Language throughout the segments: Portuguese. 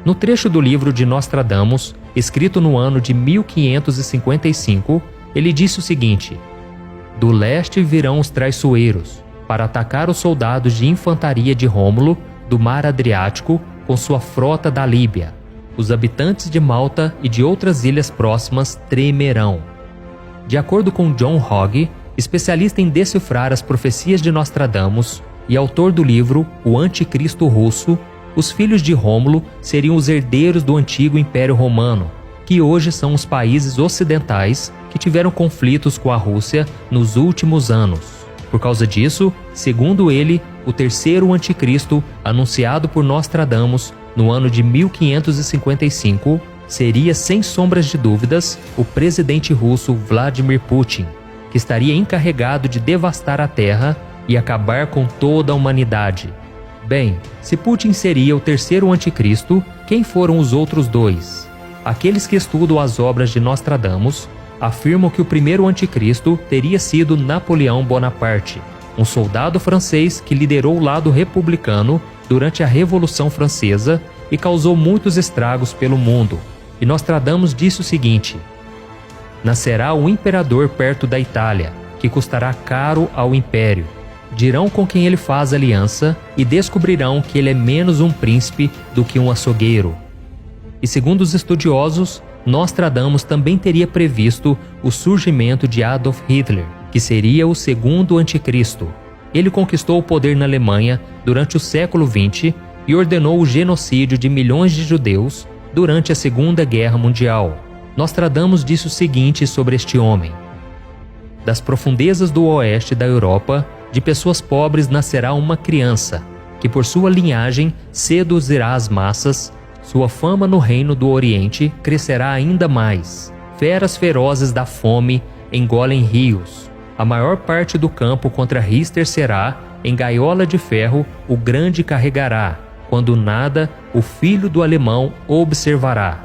No trecho do livro de Nostradamus, escrito no ano de 1555, ele disse o seguinte: "Do leste virão os traiçoeiros, para atacar os soldados de infantaria de Rômulo, do mar Adriático, com sua frota da Líbia. Os habitantes de Malta e de outras ilhas próximas tremerão." De acordo com John Hogg, especialista em decifrar as profecias de Nostradamus e autor do livro O Anticristo Russo, os filhos de Rômulo seriam os herdeiros do antigo Império Romano, que hoje são os países ocidentais que tiveram conflitos com a Rússia nos últimos anos. Por causa disso, segundo ele, o terceiro anticristo, anunciado por Nostradamus no ano de 1555, seria, sem sombras de dúvidas, o presidente russo Vladimir Putin, que estaria encarregado de devastar a Terra e acabar com toda a humanidade. Bem, se Putin seria o terceiro anticristo, quem foram os outros dois? Aqueles que estudam as obras de Nostradamus afirmam que o primeiro anticristo teria sido Napoleão Bonaparte, um soldado francês que liderou o lado republicano durante a Revolução Francesa e causou muitos estragos pelo mundo. E Nostradamus disse o seguinte: "Nascerá um imperador perto da Itália, que custará caro ao império. Dirão com quem ele faz aliança e descobrirão que ele é menos um príncipe do que um açougueiro." E segundo os estudiosos, Nostradamus também teria previsto o surgimento de Adolf Hitler, que seria o segundo anticristo. Ele conquistou o poder na Alemanha durante o século XX e ordenou o genocídio de milhões de judeus durante a Segunda Guerra Mundial. Nostradamus disse o seguinte sobre este homem: "Das profundezas do oeste da Europa, de pessoas pobres nascerá uma criança, que por sua linhagem seduzirá as massas. Sua fama no reino do Oriente crescerá ainda mais. Feras ferozes da fome engolem rios. A maior parte do campo contra Rister será, em gaiola de ferro, o grande carregará. Quando nada, o filho do alemão observará."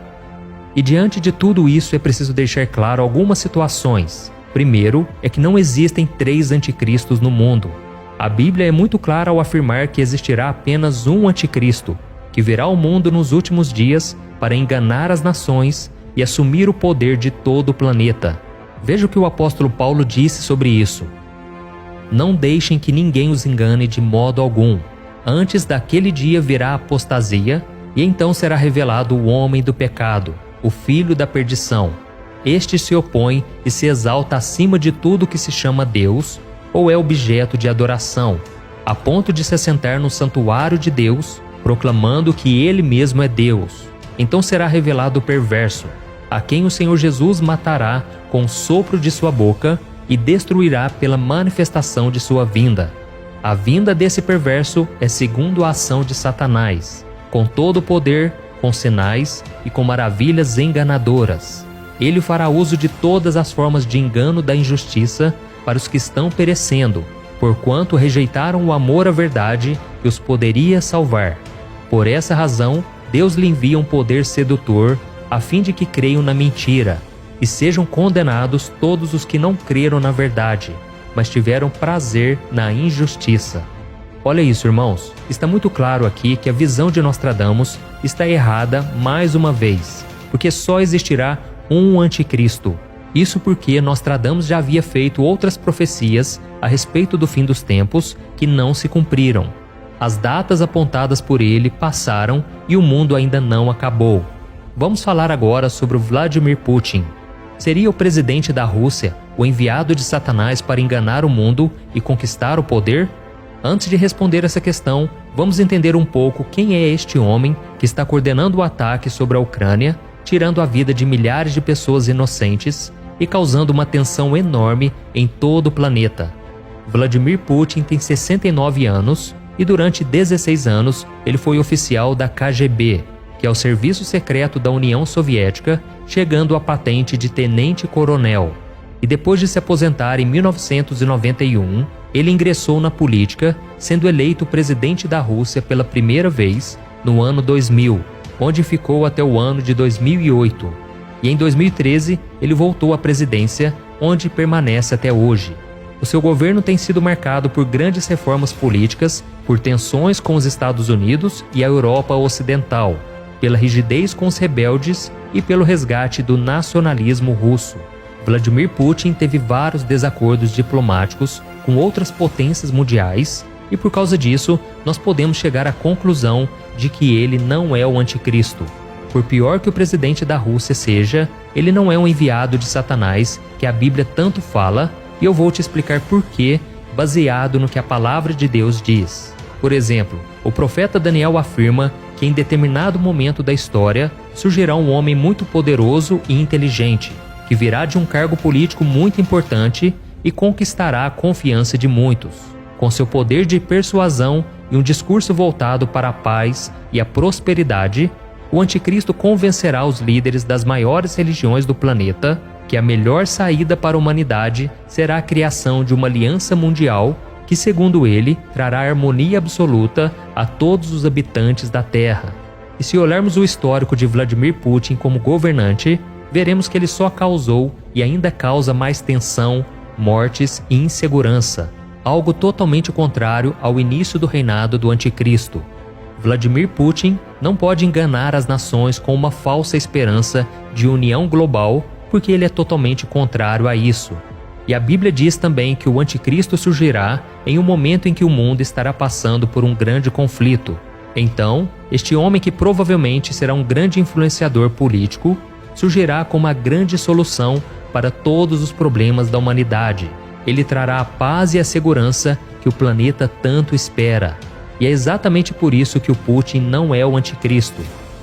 E diante de tudo isso é preciso deixar claro algumas situações. Primeiro, é que não existem 3 anticristos no mundo. A Bíblia é muito clara ao afirmar que existirá apenas um anticristo, que virá ao mundo nos últimos dias para enganar as nações e assumir o poder de todo o planeta. Veja o que o apóstolo Paulo disse sobre isso: "Não deixem que ninguém os engane de modo algum. Antes daquele dia virá a apostasia, e então será revelado o homem do pecado, o filho da perdição. Este se opõe e se exalta acima de tudo que se chama Deus ou é objeto de adoração, a ponto de se assentar no santuário de Deus, proclamando que ele mesmo é Deus. Então será revelado o perverso, a quem o Senhor Jesus matará com o sopro de sua boca e destruirá pela manifestação de sua vinda. A vinda desse perverso é segundo a ação de Satanás, com todo o poder, com sinais e com maravilhas enganadoras. Ele fará uso de todas as formas de engano da injustiça para os que estão perecendo, porquanto rejeitaram o amor à verdade que os poderia salvar. Por essa razão, Deus lhe envia um poder sedutor, a fim de que creiam na mentira, e sejam condenados todos os que não creram na verdade, mas tiveram prazer na injustiça." Olha isso, irmãos. Está muito claro aqui que a visão de Nostradamus está errada mais uma vez, porque só existirá um anticristo. Isso porque Nostradamus já havia feito outras profecias a respeito do fim dos tempos que não se cumpriram. As datas apontadas por ele passaram e o mundo ainda não acabou. Vamos falar agora sobre o Vladimir Putin. Seria o presidente da Rússia o enviado de Satanás para enganar o mundo e conquistar o poder? Antes de responder essa questão, vamos entender um pouco quem é este homem que está coordenando o ataque sobre a Ucrânia, tirando a vida de milhares de pessoas inocentes e causando uma tensão enorme em todo o planeta. Vladimir Putin tem 69 anos e durante 16 anos ele foi oficial da KGB, que é o serviço secreto da União Soviética, chegando à patente de tenente-coronel. E depois de se aposentar em 1991, ele ingressou na política, sendo eleito presidente da Rússia pela primeira vez no ano 2000, onde ficou até o ano de 2008. E em 2013, ele voltou à presidência, onde permanece até hoje. O seu governo tem sido marcado por grandes reformas políticas, por tensões com os Estados Unidos e a Europa Ocidental, pela rigidez com os rebeldes e pelo resgate do nacionalismo russo. Vladimir Putin teve vários desacordos diplomáticos com outras potências mundiais e por causa disso nós podemos chegar à conclusão de que ele não é o anticristo. Por pior que o presidente da Rússia seja, ele não é um enviado de Satanás que a Bíblia tanto fala, e eu vou te explicar por quê, baseado no que a palavra de Deus diz. Por exemplo, o profeta Daniel afirma que em determinado momento da história surgirá um homem muito poderoso e inteligente, que virá de um cargo político muito importante e conquistará a confiança de muitos. Com seu poder de persuasão e um discurso voltado para a paz e a prosperidade, o anticristo convencerá os líderes das maiores religiões do planeta que a melhor saída para a humanidade será a criação de uma aliança mundial que, segundo ele, trará harmonia absoluta a todos os habitantes da Terra. E se olharmos o histórico de Vladimir Putin como governante, veremos que ele só causou e ainda causa mais tensão, mortes e insegurança, algo totalmente contrário ao início do reinado do anticristo. Vladimir Putin não pode enganar as nações com uma falsa esperança de união global, porque ele é totalmente contrário a isso. E a Bíblia diz também que o anticristo surgirá em um momento em que o mundo estará passando por um grande conflito. Então, este homem, que provavelmente será um grande influenciador político, surgirá como a grande solução para todos os problemas da humanidade. Ele trará a paz e a segurança que o planeta tanto espera. E é exatamente por isso que o Putin não é o anticristo.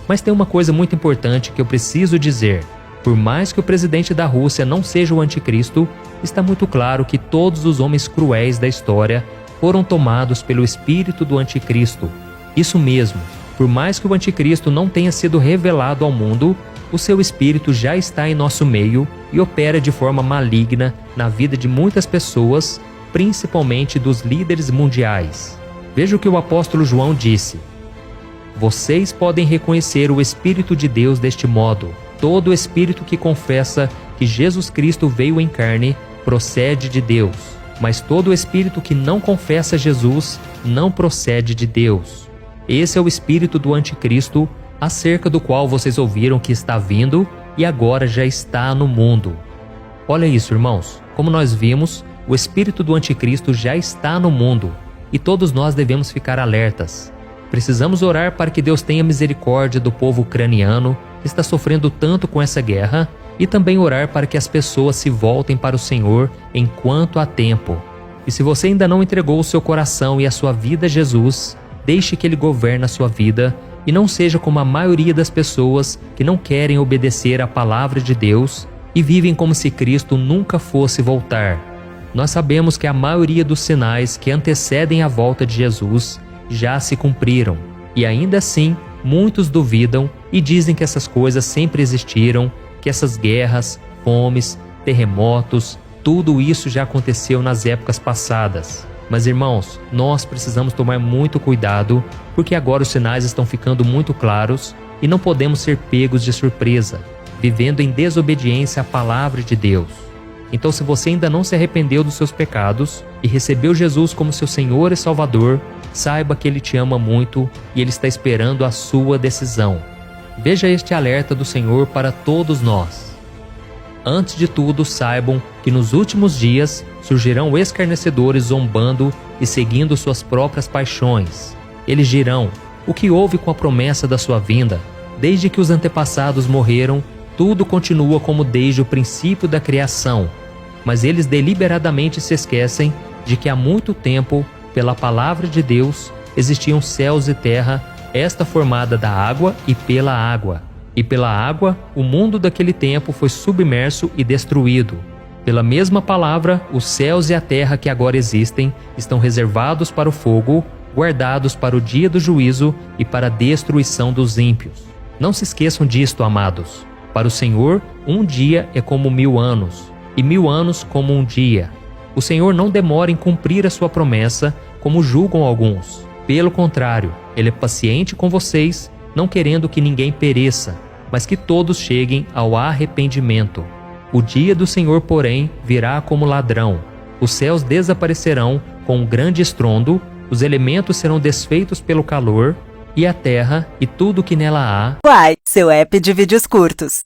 Mas tem uma coisa muito importante que eu preciso dizer. Por mais que o presidente da Rússia não seja o anticristo, está muito claro que todos os homens cruéis da história foram tomados pelo espírito do anticristo. Isso mesmo, por mais que o anticristo não tenha sido revelado ao mundo, o seu espírito já está em nosso meio e opera de forma maligna na vida de muitas pessoas, principalmente dos líderes mundiais. Veja o que o apóstolo João disse: vocês podem reconhecer o Espírito de Deus deste modo. Todo espírito que confessa que Jesus Cristo veio em carne procede de Deus, mas todo espírito que não confessa Jesus não procede de Deus. Esse é o espírito do anticristo, acerca do qual vocês ouviram que está vindo e agora já está no mundo. Olha isso, irmãos. Como nós vimos, o espírito do anticristo já está no mundo e todos nós devemos ficar alertas. Precisamos orar para que Deus tenha misericórdia do povo ucraniano que está sofrendo tanto com essa guerra e também orar para que as pessoas se voltem para o Senhor enquanto há tempo. E se você ainda não entregou o seu coração e a sua vida a Jesus, deixe que Ele governe a sua vida e não seja como a maioria das pessoas que não querem obedecer à palavra de Deus e vivem como se Cristo nunca fosse voltar. Nós sabemos que a maioria dos sinais que antecedem a volta de Jesus já se cumpriram, e ainda assim muitos duvidam e dizem que essas coisas sempre existiram, que essas guerras, fomes, terremotos, tudo isso já aconteceu nas épocas passadas. Mas irmãos, nós precisamos tomar muito cuidado, porque agora os sinais estão ficando muito claros e não podemos ser pegos de surpresa, vivendo em desobediência à palavra de Deus. Então, se você ainda não se arrependeu dos seus pecados e recebeu Jesus como seu Senhor e Salvador, saiba que Ele te ama muito e Ele está esperando a sua decisão. Veja este alerta do Senhor para todos nós. Antes de tudo, saibam que nos últimos dias surgirão escarnecedores zombando e seguindo suas próprias paixões. Eles dirão: o que houve com a promessa da sua vinda? Desde que os antepassados morreram, tudo continua como desde o princípio da criação. Mas eles deliberadamente se esquecem de que há muito tempo, pela palavra de Deus, existiam céus e terra, esta formada da água e pela água. E pela água, o mundo daquele tempo foi submerso e destruído. Pela mesma palavra, os céus e a terra que agora existem estão reservados para o fogo, guardados para o dia do juízo e para a destruição dos ímpios. Não se esqueçam disto, amados. Para o Senhor, um dia é como 1000 anos, e 1000 anos como um dia. O Senhor não demora em cumprir a sua promessa, como julgam alguns. Pelo contrário, Ele é paciente com vocês, não querendo que ninguém pereça, mas que todos cheguem ao arrependimento. O dia do Senhor, porém, virá como ladrão. Os céus desaparecerão com um grande estrondo, os elementos serão desfeitos pelo calor, e a terra e tudo o que nela há. Uai, seu app de vídeos curtos.